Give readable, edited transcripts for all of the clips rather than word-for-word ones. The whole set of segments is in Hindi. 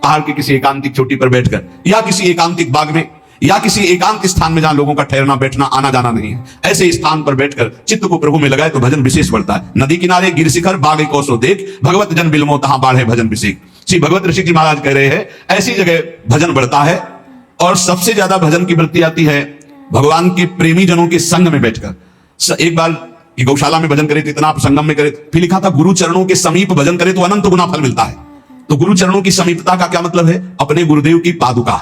पहाड़ की किसी एकांतिक चोटी पर बैठकर, या किसी एकांतिक बाग में, या किसी एकांत स्थान में जहां लोगों का ठहरना बैठना आना जाना नहीं है, ऐसे स्थान पर बैठकर चित्त को प्रभु में लगाए तो भजन विशेष बढ़ता है। नदी किनारे गिर शिखर बाग कौसो देख, भगवत जन बिलमो तहां बाढ़े भजन विशेष। श्री भगवत ऋषि जी महाराज कह रहे हैं ऐसी जगह भजन बढ़ता है। और सबसे ज्यादा भजन की वृत्ति आती है भगवान के प्रेमी जनों के संग में बैठकर। एक बार कि गौशाला में भजन करे तो इतना, संगम में करे, फिर लिखा था गुरु चरणों के समीप भजन करे तो अनंत गुना फल मिलता है। तो गुरु चरणों की समीपता का क्या मतलब है? अपने गुरुदेव की पादुका,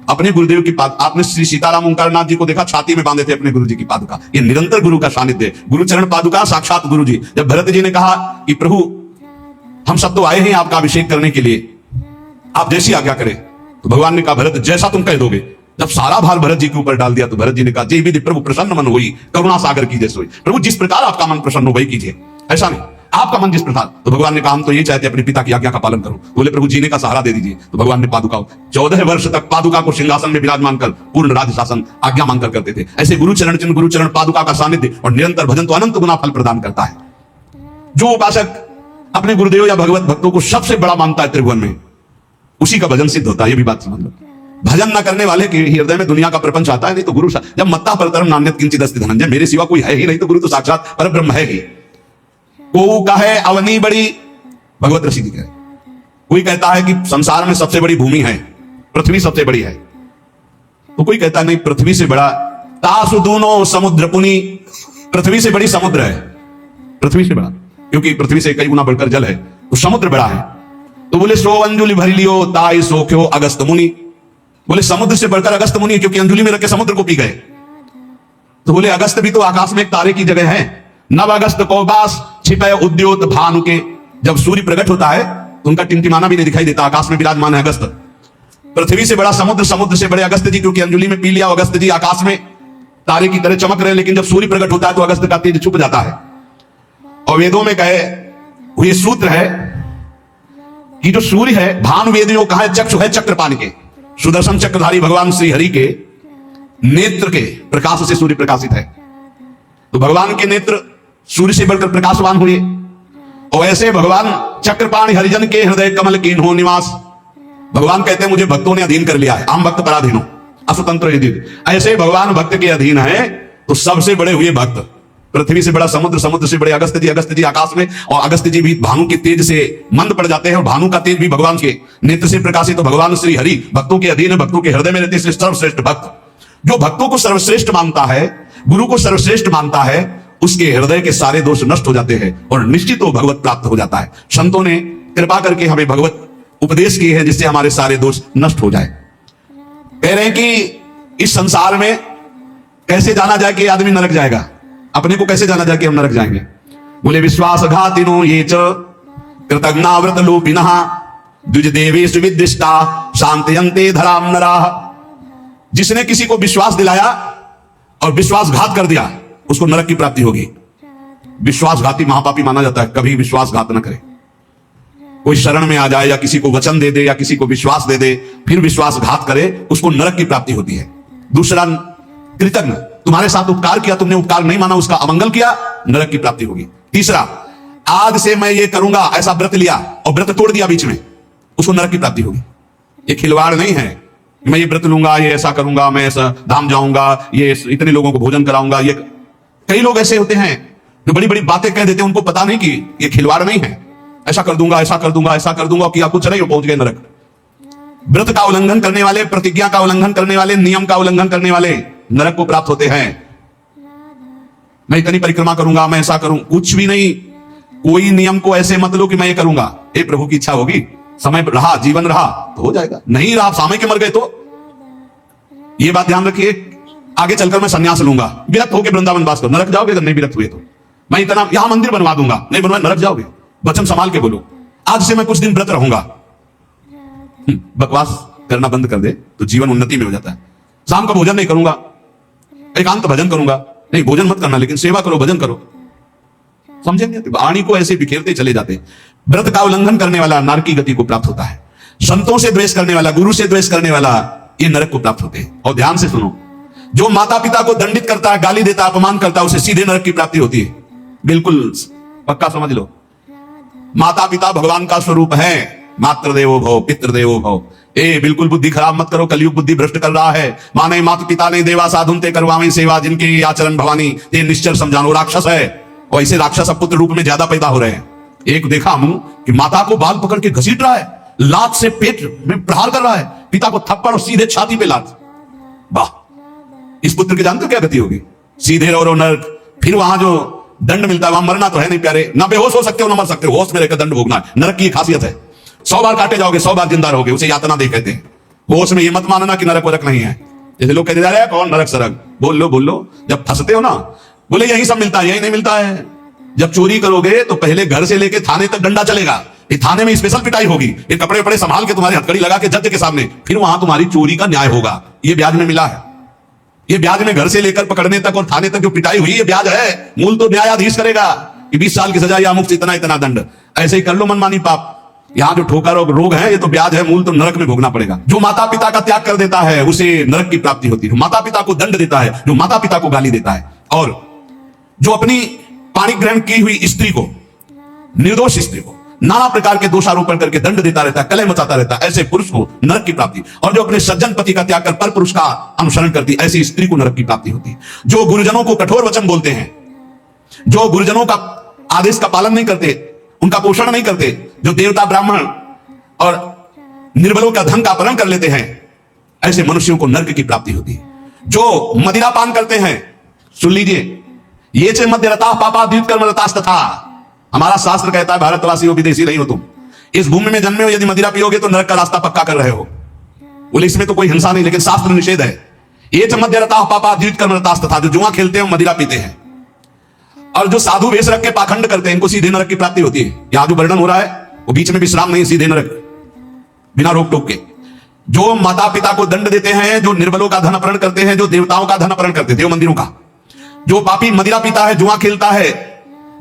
अपने गुरुदेव की आपने श्री सीताराम ओंकारनाथ जी को देखा, छाती में बांधे थे अपने गुरु जी की पादुका। ये निरंतर गुरु का सानिध्य, गुरु चरण पादुका साक्षात गुरु जी। जब भरत जी ने कहा कि प्रभु हम सब तो आए हैं आपका अभिषेक करने के लिए, आप जैसी आज्ञा करें, तो भगवान ने कहा भरत जैसा तुम कह दोगे। जब सारा भार भरत जी के ऊपर डाल दिया तो भरत जी ने कहा जय विधि प्रभु प्रसन्न मन हुई, करुणा सागर कीजिए सोई। प्रभु जिस प्रकार आपका मन प्रसन्न हो वही कीजिए, ऐसा नहीं आपका मन जिस प्रकार। तो भगवान ने कहा हम तो ये चाहते अपने पिता की आज्ञा का पालन करो। बोले प्रभु जीने का सहारा दे दीजिए। तो भगवान ने पादुका 14 वर्ष तक पादुका को सिंहासन में विराजमान कर पूर्ण राज्य शासन आज्ञा मांगकर करते थे। ऐसे गुरु चरण चिन्ह, गुरु चरण पादुका का सानिध्य और निरंतर भजन तो अनंत गुना फल प्रदान करता है। जो उपासक अपने गुरुदेव या भगवत भक्तों को सबसे बड़ा मानता है त्रिभुवन में, उसी का भजन सिद्ध होता है। ये भी बात समझ लो। भजन न करने वाले के हृदय में दुनिया का प्रपंच आता है। नहीं तो गुरु जब मत्ता परतरम नान्यत किंचित अस्ति धनंजय, मेरे सिवा कोई है ही नहीं, तो गुरु तो साक्षात पर ब्रह्म है ही। को कहे अवनी बड़ी, भगवत ऋषि जी कहे, कोई कहता है कि संसार में सबसे बड़ी भूमि है, पृथ्वी सबसे बड़ी है, तो कोई कहता नहीं पृथ्वी से बड़ा तासु दोनों समुद्र पुनी, पृथ्वी से बड़ी समुद्र है, पृथ्वी से बड़ा, क्योंकि पृथ्वी से कई गुना बढ़कर जल है, तो समुद्र बड़ा है। तो बोले सो अंजुलि भरी लियो ताई सोख्यो अगस्त मुनि, बोले समुद्र से बढ़कर अगस्त मुनि, क्योंकि अंजुलि में रख के समुद्र को पी गए। तो बोले अगस्त भी तो आकाश में एक तारे की जगह है। नव अगस्त कौबास छिपे उद्योत भानु के, जब सूर्य प्रकट होता है तो उनका टिमटिमाना भी नहीं दिखाई देता, आकाश में विराजमान है अगस्त। पृथ्वी से बड़ा समुद्र, समुद्र से बड़े अगस्त जी, क्योंकि अंजुलि में पी लिया। अगस्त जी आकाश में तारे की तरह चमक रहे, लेकिन जब सूर्य प्रकट होता है तो अगस्त का तेज छुप जाता है। और वेदों में कहे ये सूत्र है कि जो सूर्य है, भानु वेदियों कहा है चक्षु है चक्रपाण के, सुदर्शन चक्रधारी भगवान श्री हरि के नेत्र के प्रकाश से सूर्य प्रकाशित है। तो भगवान के नेत्र सूर्य से बढ़कर प्रकाशवान हुए। और ऐसे भगवान चक्रपाण हरिजन के हृदय कमल कीन हो निवास। भगवान कहते हैं मुझे भक्तों ने अधीन कर लिया है, आम भक्त पराधीन हो असुतंत्र यदि। ऐसे भगवान भक्त के अधीन है तो सबसे बड़े हुए भक्त। पृथ्वी से बड़ा समुद्र, समुद्र से बड़े अगस्त जी आकाश में, और अगस्त जी भी भानु के तेज से मंद पड़ जाते हैं, और भानु का तेज भी भगवान के नेत्र से प्रकाशित। तो भगवान श्री हरि भक्तों के अधीन है, भक्तों के हृदय में रहते हैं सर्वश्रेष्ठ भक्त। जो भक्तों को सर्वश्रेष्ठ मानता है, गुरु को सर्वश्रेष्ठ मानता है, उसके हृदय के सारे दोष नष्ट हो जाते हैं और निश्चित वो भगवत प्राप्त हो जाता है। संतों ने कृपा करके हमें भगवत उपदेश किए हैं जिससे हमारे सारे दोष नष्ट हो जाए। कह रहे हैं कि इस संसार में कैसे जाना जाए कि आदमी नरक जाएगा, अपने को कैसे जाना जाए कि हम नरक जाएंगे। बोले विश्वासघातिनो ये च कृतज्ञाव्रत लोपिनः द्विज देवेषु विद्रिष्टा शांतयन्ते धराम नराः। जिसने किसी को विश्वास दिलाया और विश्वासघात कर दिया उसको नरक की प्राप्ति होगी। विश्वासघाती महापापी माना जाता है, कभी विश्वासघात न करे। कोई शरण में आ जाए या किसी को वचन दे दे या किसी को विश्वास दे दे फिर विश्वासघात करे, उसको नरक की प्राप्ति होती है। दूसरा कृतज्ञ, तुम्हारे साथ उपकार किया, तुमने उपकार नहीं माना, उसका अमंगल किया, नरक की प्राप्ति होगी। तीसरा आज से मैं ये करूंगा, ऐसा व्रत लिया और व्रत तोड़ दिया बीच में, उसको नरक की प्राप्ति होगी। ये खिलवाड़ नहीं है, मैं ये व्रत लूंगा, ये ऐसा करूंगा, मैं ऐसा धाम जाऊंगा, ये इतने लोगों को भोजन कराऊंगा। ये कई लोग ऐसे होते हैं जो बड़ी बड़ी बातें कह देते हैं, उनको पता नहीं कि ये खिलवाड़ नहीं है। ऐसा कर दूंगा, ऐसा कर दूंगा, ऐसा कर दूंगा, कि आपको चले पहुंच गए नरक। व्रत का उल्लंघन करने वाले, प्रतिज्ञा का उल्लंघन करने वाले, नियम का उल्लंघन करने वाले नरक को प्राप्त होते हैं। मैं इतनी परिक्रमा करूंगा, मैं ऐसा करूं, कुछ भी नहीं। कोई नियम को ऐसे मत लो कि मैं ये करूंगा, ये प्रभु की इच्छा होगी, समय रहा, जीवन रहा तो हो जाएगा, नहीं रहा, सामय के मर गए तो। ये बात ध्यान रखिए, आगे चलकर मैं संन्यास लूंगा, विरक्त होकर वृंदावन वास करो, नरक जाओगे। अगर नहीं विरक्त हुए तो मैं इतना यहां मंदिर बनवा दूंगा, नहीं बनवा नरक जाओगे। वचन संभाल के बोलो, आज से मैं कुछ दिन व्रत रहूंगा। बकवास करना बंद कर दे तो जीवन उन्नति में हो जाता है। शाम का भोजन नहीं करूंगा, एकांत भजन करूंगा, नहीं भोजन मत करना, लेकिन सेवा करो, भजन करो। समझेंगे, वाणी को ऐसे बिखेरते चले जाते। व्रत का उल्लंघन करने वाला नरक की गति को प्राप्त होता है। संतों से द्वेष करने वाला, गुरु से द्वेष करने वाला, ये नरक को प्राप्त होते हैं। और ध्यान से सुनो, जो माता पिता को दंडित करता है, गाली देता है, अपमान करता है, उसे सीधे नरक की प्राप्ति होती है। बिल्कुल पक्का समझ लो। माता पिता भगवान का स्वरूप है, मातृ देवो भव, पितृ देवो भव। बिल्कुल बुद्धि खराब मत करो, कलयुग बुद्धि भ्रष्ट कर रहा है। माने माता पिता ने देवा साधुन ते करवावे सेवा, जिनके आचरण भवानी ते निश्चर समझानो। राक्षस है, और ऐसे राक्षस पुत्र रूप में ज्यादा पैदा हो रहे हैं। एक देखा हूं कि माता को बाल पकड़ के घसीट रहा है, लात से पेट में प्रहार कर रहा है, पिता को थप्पड़ और सीधे छाती पे लात। वाह, इस पुत्र के जानते हो क्या गति होगी? सीधे रो नरक। फिर वहां जो दंड मिलता है, वहां मरना तो है नहीं प्यारे, ना बेहोश हो सकते हो ना मर सकते हो, होश में रहकर दंड भोगना है। नरक की खासियत है, 100 बार काटे जाओगे 100 बार जिंदा रहोगे, उसे यातना दे कहते हैं। होश में ये मत मानना कि नरक वरक नहीं है। जैसे लोग कहते जा रहे हैं कौन नरक सरक, बोल लो, जब फंसते हो ना, बोले यही सब मिलता है, यही नहीं मिलता है। जब चोरी करोगे तो पहले घर से लेके थाने तक डंडा चलेगा, थाने में स्पेशल पिटाई होगी, फिर कपड़े वपड़े संभाल के तुम्हारी हथकड़ी लगा के जज के सामने, फिर वहां तुम्हारी चोरी का न्याय होगा। ये ब्याज में मिला है, ये ब्याज में घर से लेकर पकड़ने तक और थाने तक जो पिटाई हुई, ये ब्याज है। मूल तो न्यायाधीश करेगा कि 20 साल की सजा या मुफ्त इतना इतना दंड। ऐसे ही कर लो मनमानी पाप। यहाँ जो ठोकर और रोग है, ये तो ब्याज है, मूल तो नरक में भोगना पड़ेगा। जो माता पिता का त्याग कर देता है उसे नरक की प्राप्ति होती है। जो माता पिता को दंड देता है, जो माता पिता को गाली देता है, और जो अपनी पाणी ग्रहण की हुई स्त्री को, निर्दोष स्त्री को नाना प्रकार के दोषारोपण करके दंड देता रहता है, कलह मचाता रहता है, ऐसे पुरुष को नरक की प्राप्ति। और जो अपने सज्जन पति का त्याग कर पर पुरुष का अनुसरण करती है, ऐसी स्त्री को नरक की प्राप्ति होती है। जो गुरुजनों को कठोर वचन बोलते हैं, जो गुरुजनों का आदेश का पालन नहीं करते, उनका पोषण नहीं करते, जो देवता ब्राह्मण और निर्बलों का धन का अपहरण कर लेते हैं, ऐसे मनुष्यों को नरक की प्राप्ति होती है। जो मदिरा पान करते हैं, सुन लीजिए, ये चे मध्य रता पापा द्वित कर्म रतास तथा। हमारा शास्त्र कहता है भारतवासी हो, विदेशी नहीं हो तुम, इस भूमि में जन्मे हो, यदि मदिरा पियोगे तो नरक का रास्ता पक्का कर रहे हो। बोले इसमें तो कोई हिंसा नहीं, लेकिन शास्त्र निषेध है। ये च मध्य रता पापा द्वित कर्म रतास तथा। जो जुआ खेलते हैं मदिरा पीते हैं, और जो साधु वेश रख के पाखंड करते हैं, इनको सीधे नरक की प्राप्ति होती है। यहां जो वर्णन हो रहा है वो बीच में विश्राम नहीं, सीधे नरक, बिना रोक टोक के। जो माता पिता को दंड देते हैं, जो निर्बलों का धन अपहरण करते हैं, जो देवताओं का धन अपहरण करते हैं, देव मंदिरों का, जो पापी मदिरा पीता है, जुआ खेलता है,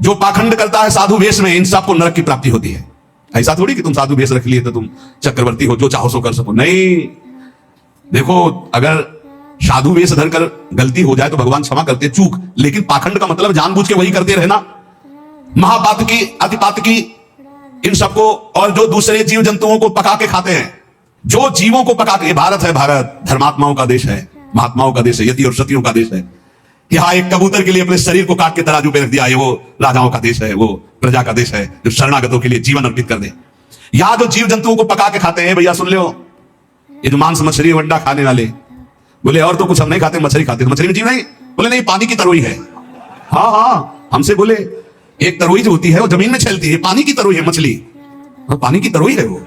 जो पाखंड करता है साधु वेश में, इन सबको नरक की प्राप्ति होती है। ऐसा थोड़ी कि तुम साधु वेश रख लिए तो तुम चक्रवर्ती हो, जो चाहो सो कर सको, नहीं। देखो, अगर साधु वेश धरकर गलती हो जाए तो भगवान क्षमा करते, चूक। लेकिन पाखंड का मतलब जानबूझ के वही करते रहना, महापात की, अतिपात की, इन सबको। और जो दूसरे जीव जंतुओं को पका के खाते हैं, जो जीवों को पका के, भारत है, भारत धर्मात्माओं का देश है, महात्माओं का देश है, यति और सतियों का देश है। यहाँ एक कबूतर के लिए अपने शरीर को काट के तराजू पे रख दिया, ये वो राजाओं का देश है, वो प्रजा का देश है, जो शरणागतों के लिए जीवन अर्पित कर दे। यहाँ जो जीव जंतुओं को पका के खाते हैं, भैया सुन लो, ये जो मांस मछली अंडा खाने वाले, बोले और तो कुछ हम नहीं खाते, मछली खाते। तो मछली में जीव नहीं? बोले नहीं, पानी की तरोई है। हाँ, हमसे बोले एक तरोई जो होती है वो जमीन में छेलती है, पानी की तरोई है मछली, पानी की तरोई है वो।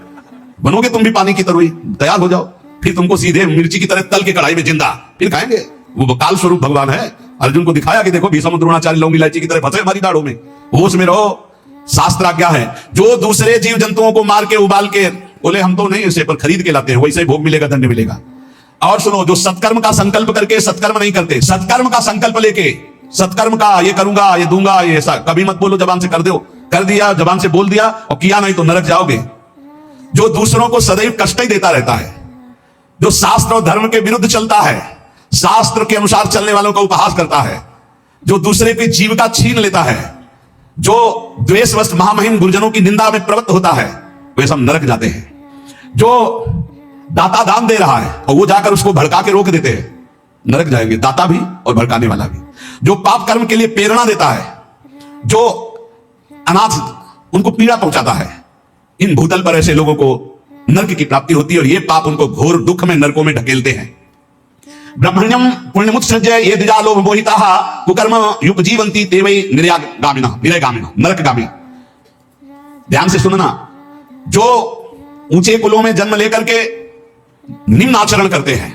बनोगे तुम भी पानी की तरोई, तैयार हो जाओ, फिर तुमको सीधे मिर्ची की तरह तल के कढ़ाई में जिंदा फिर खाएंगे। वो काल स्वरूप भगवान है, अर्जुन को दिखाया कि देखो भीष्म द्रोणाचार्य लौंग इलायची की तरह फंसे हमारी दाढ़ों में, होश में रहो। शास्त्र आज्ञा है, जो दूसरे जीव जंतुओं को मार के उबाल के, बोले हम तो नहीं इसे पर खरीद के लाते हैं, वैसे ही भोग मिलेगा, दंड मिलेगा। और सुनो, जो सत्कर्म का संकल्प करके सत्कर्म नहीं करते, सत्कर्म का संकल्प लेके, सत्कर्म का ये करूंगा, ये दूंगा, ये ऐसा कभी मत बोलो, जबान से कर दो, कर दिया, जबान से बोल दिया और किया नहीं तो नरक जाओगे। जो दूसरों को सदैव कष्ट ही देता रहता है, जो शास्त्र और धर्म के विरुद्ध चलता है, शास्त्र के अनुसार चलने वालों का उपहास करता है, जो दूसरे की जीविका छीन लेता है, जो द्वेषवश महामहिम गुरुजनों की निंदा में प्रवृत्त होता है, वे सब नरक जाते हैं। जो दाता दान दे रहा है और वो जाकर उसको भड़का के रोक देते हैं, नरक जाएंगे, दाता भी और भड़काने वाला भी। जो पाप कर्म के लिए प्रेरणा देता है, जो अनाथ उनको पीड़ा पहुंचाता है, इन भूतल पर ऐसे लोगों को नरक की प्राप्ति होती है, और ये पाप उनको घोर दुख में नरकों में ढकेलते हैं। ब्रह्मण्यम पुण्यमुत्सृज्य ये द्विजालोभ मोहिताः कुकर्म युपजीवन्ति ते वै निरयगामिनः नरकगामी। ध्यान से सुनना, जो ऊंचे कुलों में जन्म लेकर के निम्न आचरण करते हैं,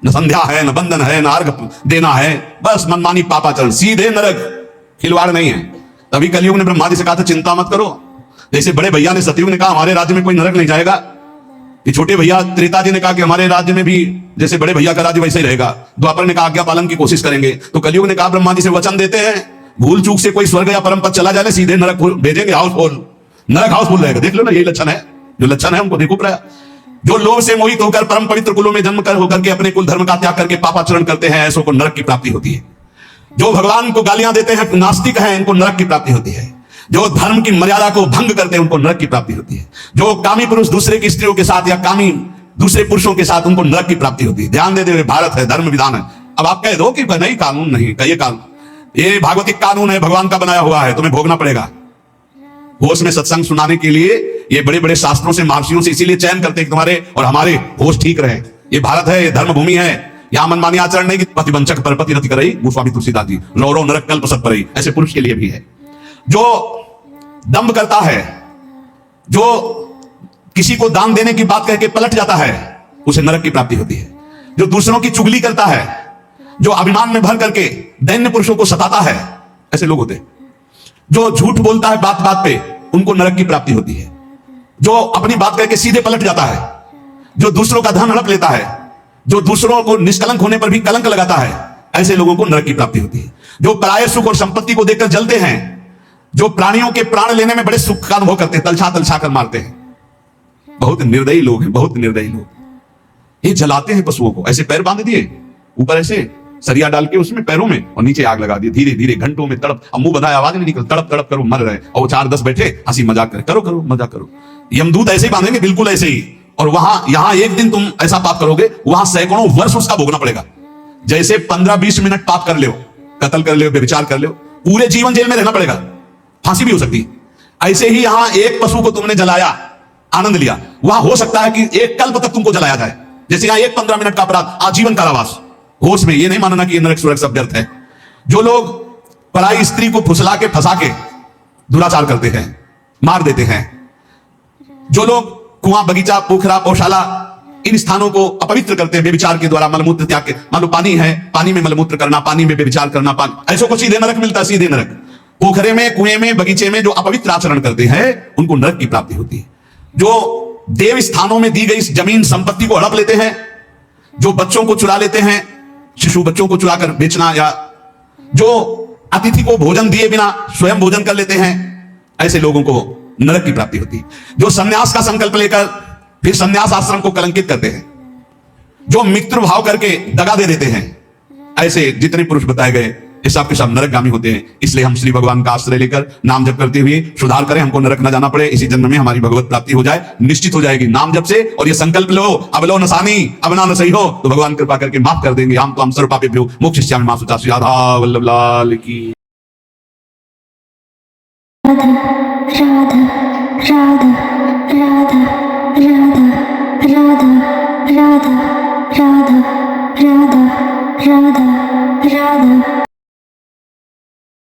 न संध्या है, न बंधन है, न अर्घ देना है, बस मनमानी पापाचरण, सीधे नरक, खिलवाड़ नहीं है। तभी कलयुग ने ब्रह्मा जी से कहा था चिंता मत करो। जैसे बड़े भैया ने सतयुग ने कहा हमारे राज्य में कोई नरक नहीं जाएगा, ये छोटे भैया त्रेता जी ने कहा कि हमारे राज्य में भी जैसे बड़े भैया का राज्य वैसे ही रहेगा। द्वापर ने कहा आज्ञा पालन की कोशिश करेंगे। तो कलयुग ने कहा ब्रह्मा जी से वचन देते हैं, भूल चूक से कोई स्वर्ग या परम पद चला जाए, सीधे नरक भेजेंगे, हाउसफुल, नरक हाउसफुल रहेगा। देख लो ना, यही लक्षण है, जो लक्षण है उनको देखो प्राय। जो लोभ से मोहित होकर परम पवित्र कुलों में जन्म कर होकर के अपने कुल धर्म का त्याग करके पापाचरण करते हैं, ऐसों को नरक की प्राप्ति होती है। जो भगवान को गालियां देते हैं, नास्तिक हैं, इनको नरक की प्राप्ति होती है। जो धर्म की मर्यादा को भंग करते हैं उनको नरक की प्राप्ति होती है। जो कामी पुरुष दूसरे की स्त्रियों के साथ या कामी दूसरे पुरुषों के साथ, उनको नरक की प्राप्ति होती है। ध्यान दे दे, भारत है, धर्म विधान है। अब आप कह दो कि नहीं कानून नहीं, कहिए कानून, ये भागवतिक कानून है, भगवान का बनाया हुआ है, तुम्हें भोगना पड़ेगा। होश में सत्संग सुनाने के लिए ये बड़े बड़े शास्त्रों से, महर्षियों से इसीलिए चयन करते हैं कि तुम्हारे और हमारे होश ठीक रहे। ये भारत है, ये धर्म भूमि है, यहां मनमानी आचरण नहीं कि पतिवंचक पर पति रति करई, गोस्वामी तुलसीदास जी, रौरव नरक कल्प सत परई, ऐसे पुरुष के लिए भी है। जो दंभ करता है, जो किसी को दान देने की बात कह के पलट जाता है, उसे नरक की प्राप्ति होती है। जो दूसरों की चुगली करता है, जो अभिमान में भर करके दैन्य पुरुषों को सताता है, ऐसे लोग होते हैं। जो झूठ बोलता है बात बात पे, उनको नरक की प्राप्ति होती है। जो अपनी बात करके सीधे पलट जाता है, जो दूसरों का धन हड़प लेता है, जो दूसरों को निष्कलंक होने पर भी कलंक लगाता है, ऐसे लोगों को नरक की प्राप्ति होती है। जो पराये सुख और संपत्ति को देखकर जलते हैं, जो प्राणियों के प्राण लेने में बड़े सुख का अनुभव करते हैं, तलछा तलछा कर मारते हैं, बहुत निर्दयी लोग हैं, बहुत निर्दयी लोग। ये जलाते हैं पशुओं को, ऐसे पैर बांध दिए, ऊपर ऐसे सरिया डाल के उसमें पैरों में, और नीचे आग लगा दी, धीरे धीरे घंटों में तड़प, अब मुंह बंधा आवाज नहीं निकल, तड़प तड़प करो, मर रहे, और वो 4-10 बैठे हंसी मजाक करे, करो करो मजाक करो। यमदूत ऐसे ही बांधेंगे, बिल्कुल ऐसे ही। और यहां एक दिन तुम ऐसा पाप करोगे, वहां सैकड़ों वर्ष उसका भोगना पड़ेगा। जैसे 15-20 मिनट पाप कर लो, कत्ल कर लो, व्यभिचार कर लो, पूरे जीवन जेल में रहना पड़ेगा, फांसी भी हो सकती है। ऐसे ही यहां एक पशु को तुमने जलाया, आनंद लिया, वहां हो सकता है कि एक कल्प तक तुमको जलाया जाए। जैसे यहां एक 15 मिनट का अपराध, आजीवन कारावास। होश में ये नहीं मानना कि ये नरक स्वर्ग सब व्यर्थ है। जो लोग पराई स्त्री को फुसला के फंसा के दुराचार करते हैं, मार देते हैं, जो लोग कुआं बगीचा पोखरा पौशाला इन स्थानों को अपवित्र करते हैं व्यभिचार के द्वारा, मलमूत्र त्याग के, मान लो पानी है, पानी में मलमूत्र करना, पानी में व्यभिचार करना, पानी ऐसों को सीधे नरक मिलता है, सीधे नरक। पोखरे में, कुएं में, बगीचे में जो अपवित्र आचरण करते हैं, उनको नरक की प्राप्ति होती है। जो देव स्थानों में दी गई जमीन संपत्ति को हड़प लेते हैं, जो बच्चों को चुरा लेते हैं, शिशु बच्चों को चुरा कर बेचना, या जो अतिथि को भोजन दिए बिना स्वयं भोजन कर लेते हैं, ऐसे लोगों को नरक की प्राप्ति होती है। जो सन्यास का संकल्प लेकर फिर सन्यास आश्रम को कलंकित करते हैं, जो मित्र भाव करके दगा दे देते हैं, ऐसे जितने पुरुष बताए गए ये सब के सब नरकगामी होते हैं। इसलिए हम श्री भगवान का आश्रय लेकर नाम जप करते हुए सुधार करें, हमको नरक न जाना पड़े, इसी जन्म में हमारी भगवत प्राप्ति हो जाए, निश्चित हो जाएगी नाम जप से। और ये संकल्प लो, अब लो नसानी, अब ना सही हो तो भगवान कृपा करके माफ कर देंगे। हम तो हम सर्व पापेभ्यो मोक्षयिष्यामि मा शुचा। श्री राधा वल्लभ लाल की। राधा राधा राधा राधा राधा राधा राधा राधा राधा राधा राधा